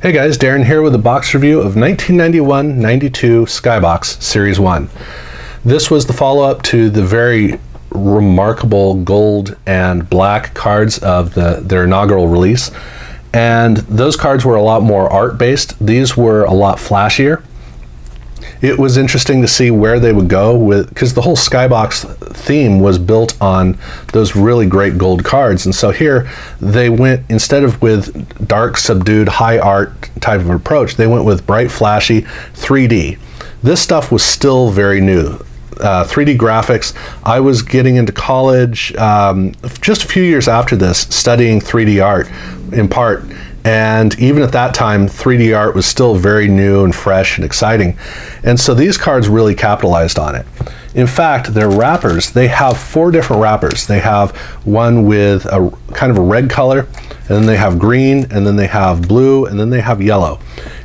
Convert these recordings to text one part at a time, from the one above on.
Hey guys, Darren here with a box review of 1991-92 SkyBox Series 1. This was the follow-up to the very remarkable gold and black cards of their inaugural release. And those cards were a lot more art-based. These were a lot flashier. It was interesting to see where they would go with, because the whole Skybox theme was built on those really great gold cards. And so here they went, instead of with dark, subdued, high art type of approach, they went with bright, flashy 3D. This stuff was still very new. 3D graphics. I was getting into college just a few years after this, studying 3D art in part. And even at that time, 3D art was still very new and fresh and exciting. And so these cards really capitalized on it. In fact, their wrappers, they have 4 different wrappers. They have one with a kind of a red color, and then they have green, and then they have blue, and then they have yellow.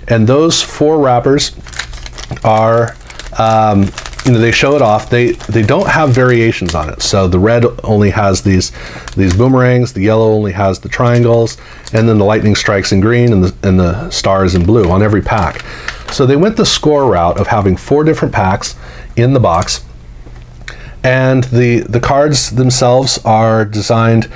And those 4 wrappers are, they show it off. They don't have variations on it. So the red only has these boomerangs, the yellow only has the triangles, and then the lightning strikes in green and the stars in blue on every pack. So they went the score route of having 4 different packs in the box. And the cards themselves are designed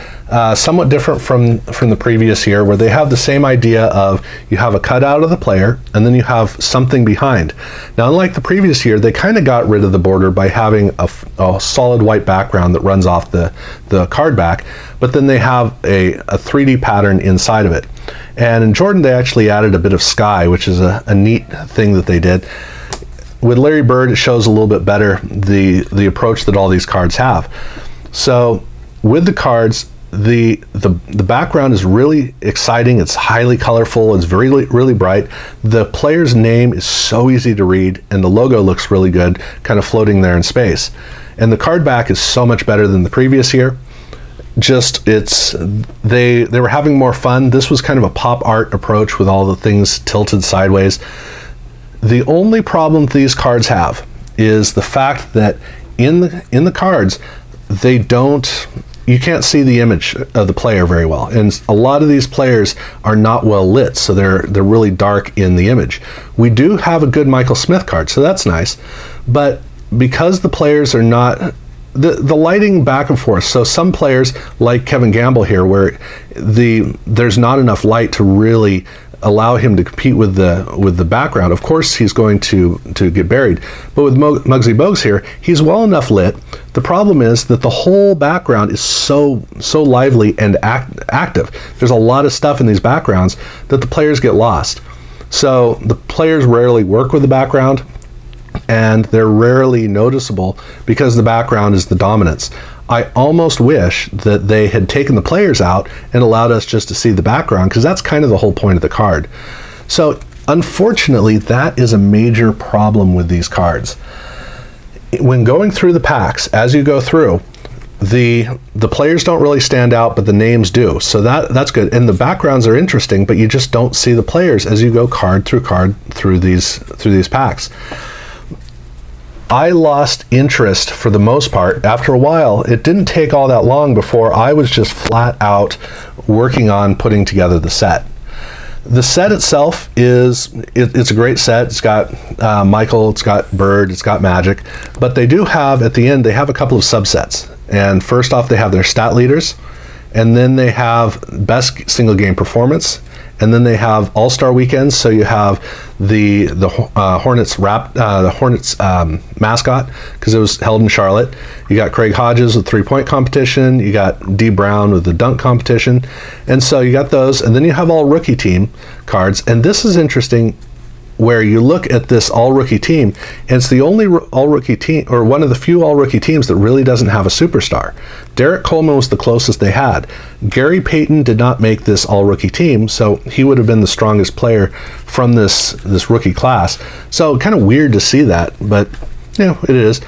somewhat different from the previous year, where they have the same idea of you have a cutout of the player and then you have something behind. Now, unlike the previous year, they kind of got rid of the border by having a solid white background that runs off the card back, but then they have a 3D pattern inside of it. And in Jordan, they actually added a bit of sky, which is a neat thing that they did. With Larry Bird, it shows a little bit better the approach that all these cards have. So with the cards, the background is really exciting. It's highly colorful. It's really bright. The player's name is so easy to read, and the logo looks really good, kind of floating there in space. And the card back is so much better than the previous year. They were having more fun. This was kind of a pop art approach with all the things tilted sideways. The only problem these cards have is the fact that in the cards, you can't see the image of the player very well. And a lot of these players are not well lit, so they're really dark in the image. We do have a good Michael Smith card, so that's nice. But because the players are not, the lighting back and forth, so some players, like Kevin Gamble here, where there's not enough light to really allow him to compete with the background. Of course, he's going to get buried. But with Muggsy Bogues here, he's well enough lit. The problem is that the whole background is so lively and active. There's a lot of stuff in these backgrounds that the players get lost. So the players rarely work with the background, and they're rarely noticeable because the background is the dominance. I almost wish that they had taken the players out and allowed us just to see the background, because that's kind of the whole point of the card. So unfortunately, that is a major problem with these cards. When going through the packs, as you go through, the players don't really stand out, but the names do. So that's good. And the backgrounds are interesting, but you just don't see the players as you go card through these packs. I lost interest for the most part. After a while, it didn't take all that long before I was just flat out working on putting together the set. The set itself it's a great set. It's got Michael, it's got Bird, it's got Magic, but they do have, at the end, they have a couple of subsets. And first off, they have their stat leaders, and then they have best single game performance, and then they have All-Star Weekends. So you have the Hornets mascot, because it was held in Charlotte. You got Craig Hodges with 3-point competition. You got D Brown with the dunk competition, and so you got those. And then you have all rookie team cards. And this is interesting, where you look at this all-rookie team, and it's the only all-rookie team, or one of the few all-rookie teams that really doesn't have a superstar. Derek Coleman was the closest they had. Gary Payton did not make this all-rookie team, so he would have been the strongest player from this rookie class. So kind of weird to see that, but it is.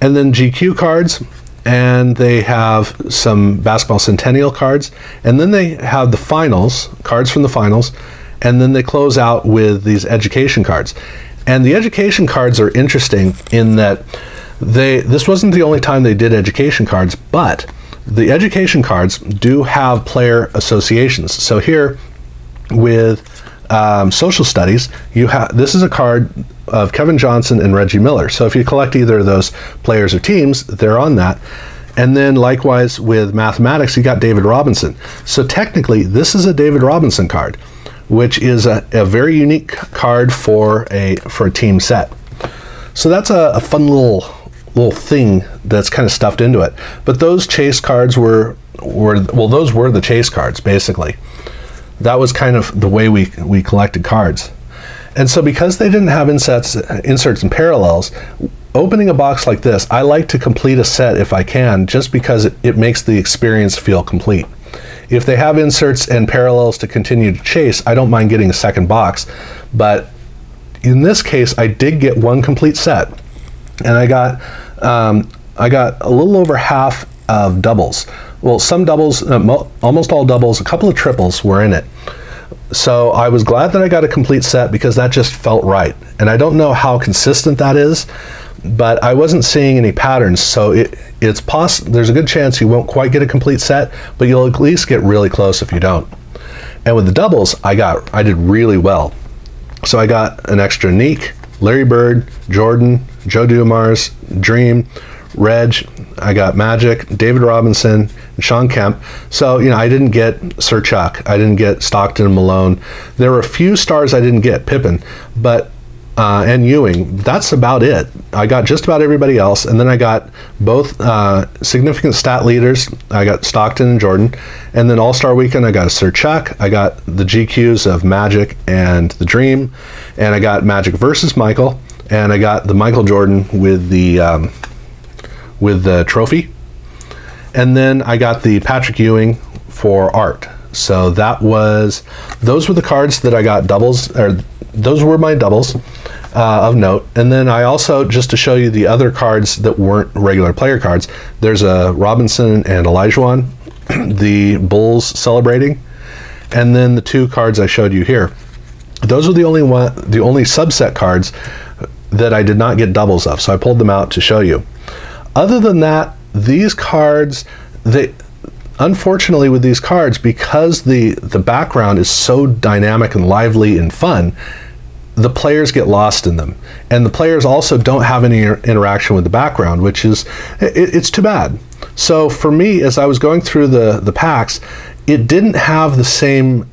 And then GQ cards, and they have some Basketball Centennial cards, and then they have the finals, cards from the finals, and then they close out with these education cards. And the education cards are interesting in that this wasn't the only time they did education cards, but the education cards do have player associations. So here with social studies, this is a card of Kevin Johnson and Reggie Miller. So if you collect either of those players or teams, they're on that. And then likewise with mathematics, you got David Robinson. So technically, this is a David Robinson card, which is a very unique card for a team set. So that's a fun little thing that's kind of stuffed into it. But those chase cards those were the chase cards, basically. That was kind of the way we collected cards. And so because they didn't have inserts and parallels, opening a box like this, I like to complete a set if I can, just because it makes the experience feel complete. If they have inserts and parallels to continue to chase, I don't mind getting a second box. But in this case, I did get one complete set. And I got a little over half of doubles. Well, some doubles, almost all doubles, a couple of triples were in it. So I was glad that I got a complete set because that just felt right. And I don't know how consistent that is, but I wasn't seeing any patterns. So it's possible, there's a good chance you won't quite get a complete set, but you'll at least get really close if you don't. And with the doubles, I did really well. So I got an extra Neek, Larry Bird, Jordan, Joe Dumars, Dream, Reg, I got Magic, David Robinson, and Sean Kemp. So, I didn't get Sir Chuck. I didn't get Stockton and Malone. There were a few stars I didn't get, Pippen, and Ewing. That's about it. I got just about everybody else. And then I got both significant stat leaders. I got Stockton and Jordan. And then All-Star Weekend, I got a Sir Chuck. I got the GQs of Magic and the Dream. And I got Magic versus Michael. And I got the Michael Jordan with the trophy. And then I got the Patrick Ewing for art. So those were the cards that I got doubles, or those were my doubles of note. And then I also, just to show you the other cards that weren't regular player cards, there's a Robinson and Olajuwon, the Bulls celebrating, and then the two cards I showed you here. Those are the only subset cards that I did not get doubles of, so I pulled them out to show you. Other than that, these cards, unfortunately with these cards, because the background is so dynamic and lively and fun, the players get lost in them. And the players also don't have any interaction with the background, which is, it's too bad. So for me, as I was going through the packs, it didn't have the same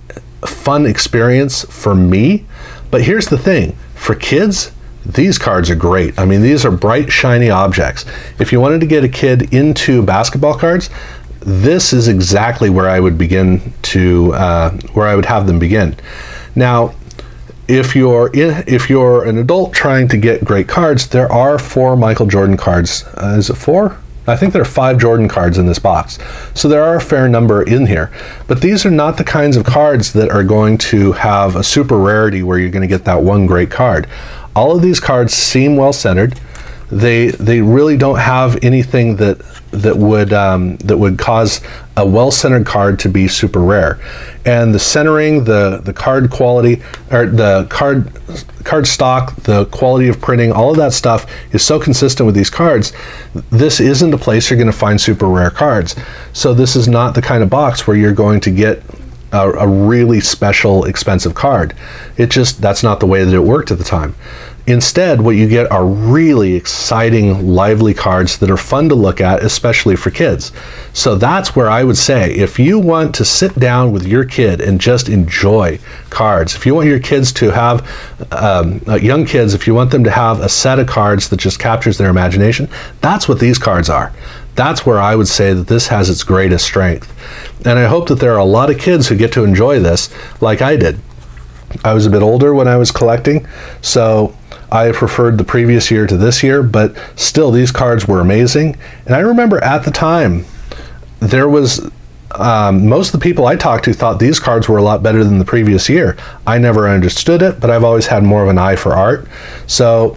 fun experience for me. But here's the thing, for kids, these cards are great. I mean, these are bright, shiny objects. If you wanted to get a kid into basketball cards, this is exactly where I would begin to, where I would have them begin. Now, if you're an adult trying to get great cards, there are 4 Michael Jordan cards. Is it 4? I think there are 5 Jordan cards in this box. So there are a fair number in here. But these are not the kinds of cards that are going to have a super rarity where you're going to get that one great card. All of these cards seem well centered. They really don't have anything that would cause a well-centered card to be super rare. And the centering, the card quality, or the card stock, the quality of printing, all of that stuff is so consistent with these cards. This isn't a place you're going to find super rare cards. So this is not the kind of box where you're going to get a really special, expensive card. That's not the way that it worked at the time. Instead, what you get are really exciting, lively cards that are fun to look at, especially for kids. So that's where I would say, if you want to sit down with your kid and just enjoy cards, if you want your kids to have, young kids, if you want them to have a set of cards that just captures their imagination, that's what these cards are. That's where I would say that this has its greatest strength. And I hope that there are a lot of kids who get to enjoy this like I did. I was a bit older when I was collecting, so I preferred the previous year to this year, but still these cards were amazing. And I remember at the time, there was, most of the people I talked to thought these cards were a lot better than the previous year. I never understood it, but I've always had more of an eye for art. So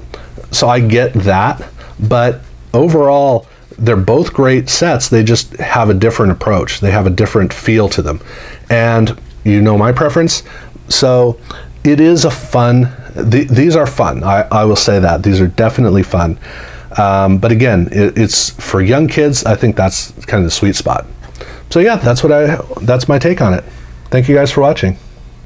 I get that, but overall, they're both great sets. They just have a different approach. They have a different feel to them. And you know my preference. So it is a fun, these are fun. I will say that. These are definitely fun. But again, it's for young kids. I think that's kind of the sweet spot. So yeah, that's my take on it. Thank you guys for watching.